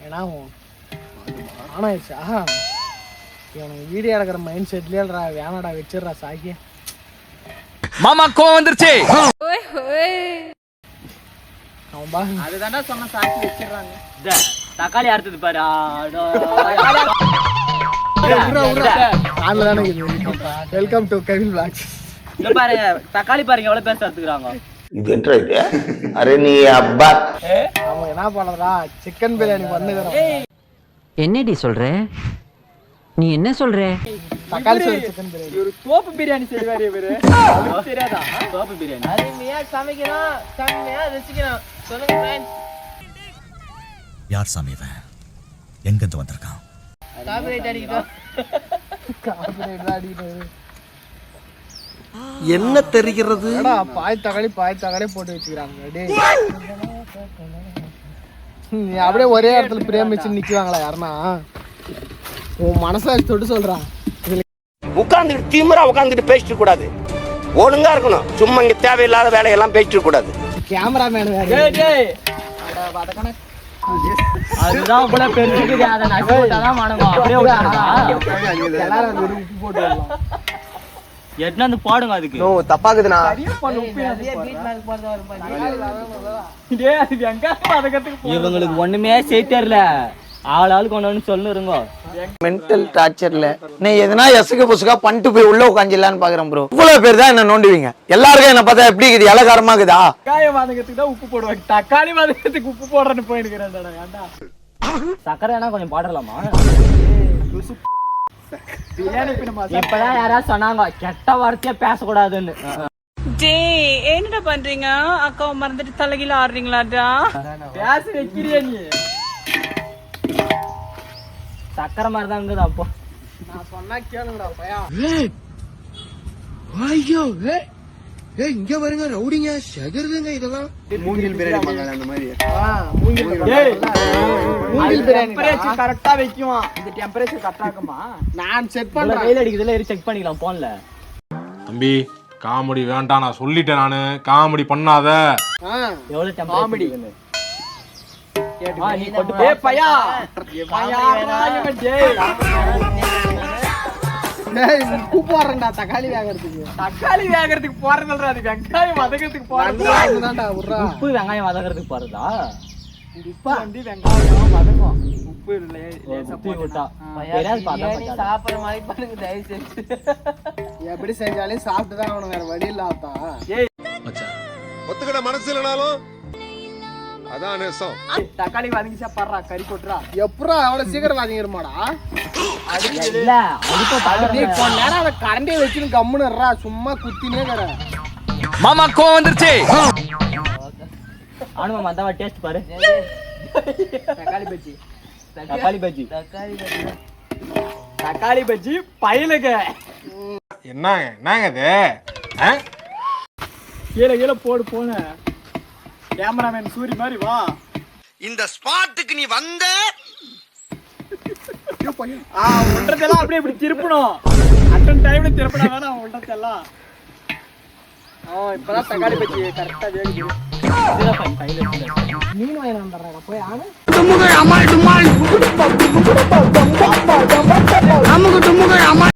ஏன்னா ஆன் ஆயிடுச்சா இவனுக்கு வீடியோ எடுக்கிற மைண்ட் செட்லேயே வேணாடா வச்சிடுறா சாக்கி மாமா கோவம் வந்துருச்சு. அவன் பா அதுதான்டா சொன்ன சாக்கி வச்சிடுறாங்க. தக்காளி அறுத்தது பாரு. Welcome to Kevin vlogs. இங்க பாருங்க தக்காளி பாருங்க எவ்வளவு பேச எடுத்துக்கிறாங்க. இது என்ன இது? அரே நீ அப்பா அவன் என்ன பண்றா சிக்கன் பிரியாணி பண்ணுகிறான். என்னடி சொல்ற? நீ என்ன சொல்ற? தக்காளி சோறு சிக்கன் பிரியாணி. இவரு தோப்பு பிரியாணி செய்வாரு இவரு. தெரியாதா? தோப்பு பிரியாணி. அருமையா சமைக்கிறோம், செம்மையா ரசிக்கிறோம். சொல்லுங்க फ्रेंड्स. யார் சாமி இவன்? எங்க இருந்து வந்திருக்கான்? காபிரைட் அடிக்குதோ? காபிரைட் அடிக்குது. என்ன தெரிகிறது? அடா பாய் தக்காளி போட்டு வச்சுக்கிறாங்க. டேய் நீ அப்படியே ஒரே இடத்துல பிரேம் வச்சு நிக்குவாங்களா யாருன்னா? உன் மனசை தொட்டு சொல்றான். உட்கார்ந்துட்டு திமிரா உட்கார்ந்துட்டு பேசிட்டு கூடாது. ஒழுங்கா இருக்கணும். சும்மா இங்க தேவையில்லாத வேலையெல்லாம் பேசிட்டு கூடாது. கேமராமேன் வேற. டேய் டேய். அட வதக்கன. அதுதான் உள்ள பெருசுக்கு அத நக்கி விட்டாதான் மானமா. அப்படியே விட்டாடா. எல்லாரும் ஒரு உப்பு போட்டு வரலாம். எட்னா வந்து போடுங்க அதுக்கு. நோ தப்பாக்குதுனா. சரியா பண்ணு உப்பு. நிறைய பீட் மார்க் போறதா வரும் பாரு. டேய் அது எங்க வதக்கத்துக்கு இவங்களுக்கு ஒண்ணுமே செய்ய தெரியல. ஆளுக்கு ஒண்ணு சொல்லுங்க. மென்டல் டார்ச்சர்ல நீ எதனா எசுக்கு புசுக்கா பண்ணிட்டு போய் உள்ள உட்காந்துலான்னு பாக்குறேன் ப்ரோ. இவ்வளவு பேர் தான் என்ன நோண்டுவீங்க. எல்லாருக்கும் என்ன பார்த்தா எப்படி இருக்குது? இலகாரமா இருக்குதா? வெங்காயம் வதக்கத்துக்கு தான் உப்பு போடுவாங்க. தக்காளி வதக்கத்துக்கு உப்பு போடுறேன்னு போயிருக்கிறேன்டா. ஏன்டா சக்கரை வேணா கொஞ்சம் போடலாமா? இப்பதான் யாராவது சொன்னாங்க கெட்ட வார்த்தையா பேசக்கூடாதுன்னு. டேய் என்னடா பண்றீங்க? அக்காவை மறந்துட்டு தலைகீழ ஆடுறீங்களாடா? பேச வைக்கிறியா நீ? சக்கரை மாதிரி தான் இருந்தது அப்போ. நான் சொன்னா கேளுங்கடா பையா. ஐயோ இங்க வருங்க ரவுடிங்க சகருதுங்க இதெல்லாம். மூங்கில் பிரியாணி பண்ணாங்க அந்த மாதிரி. மூங்கில் டேய் மூங்கில் பிரியாணி டெம்பரேச்சர் கரெக்ட்டா வைக்குமா? இந்த டெம்பரேச்சர் கரெக்ட்டா இருக்குமா? நான் செக் பண்ணல பண்றேன். வெயில் அடிக்குதுல இரு செக் பண்ணிக்கலாம் போன்ல. தம்பி காமெடி வேண்டாம் நான் சொல்லிட்டேன். நானு காமெடி பண்ணாத. எவ்வளவு டெம்பரேச்சர் நீ கொண்டு போ பையா. பையா இவன் டேய். டேய் உப்பு போடுறேன்டா தக்காளி வேகறதுக்கு. தக்காளி வேகறதுக்கு போறதுல்றா. அது வெங்காயம் வதக்கிறதுக்கு போறது. அதுதான்டா உர்றா. உப்பு வெங்காயம் வதக்கிறதுக்கு போறதா? உப்பு வந்து வெங்காயம் வதக்கும். உப்பு இல்ல உப்பு விட்டா தெரியாது பார்த்தா சாப்பிடுற மாதிரி பண்ணுங்க தயவு செஞ்சு. எப்படி செஞ்சாலும் சாப்பிட்டு தான் அவனுக்கு வேற வழி இல்லாதா. ஏய் ஒத்துக்கிட மனசு இல்லனாலும் அதான் நேசம். தக்காளி வதங்கிச்சா பறறா கறி கொட்றா. எப்பறா அவ்வளவு சீக்கிரம் வதங்கிருமாடா? இல்ல அதுக்கு டேய் கொஞ்ச நேரம் அத கரண்டியை வச்சிட்டு கம்முனறா. சும்மா குத்தினே கற. மாமா கோவம் வந்துருச்சு. ஆனுமா மந்தவா டேஸ்ட் பாரு. தக்காளி பஜ்ஜி தக்காளி பஜ்ஜி பையலுங்க. என்னங்க இது? கீழே போடு போன. கேமராமேன் சூரி மாதிரி வா. இந்த ஸ்பாட்டுக்கு நீ வந்த ஒன்றதெல்லாம் அப்படியே இப்படி திருப்பணும். அட்டன் டைம்ல திருப்பினா தானே ஒன்றதெல்லாம். இப்பதான் தக்காளி பஜ்ஜி கரெக்டா வேகுது. மீன் வாங்கி வந்துறடா போய் ஆனா. டுமுகள் அமால் டுமால்.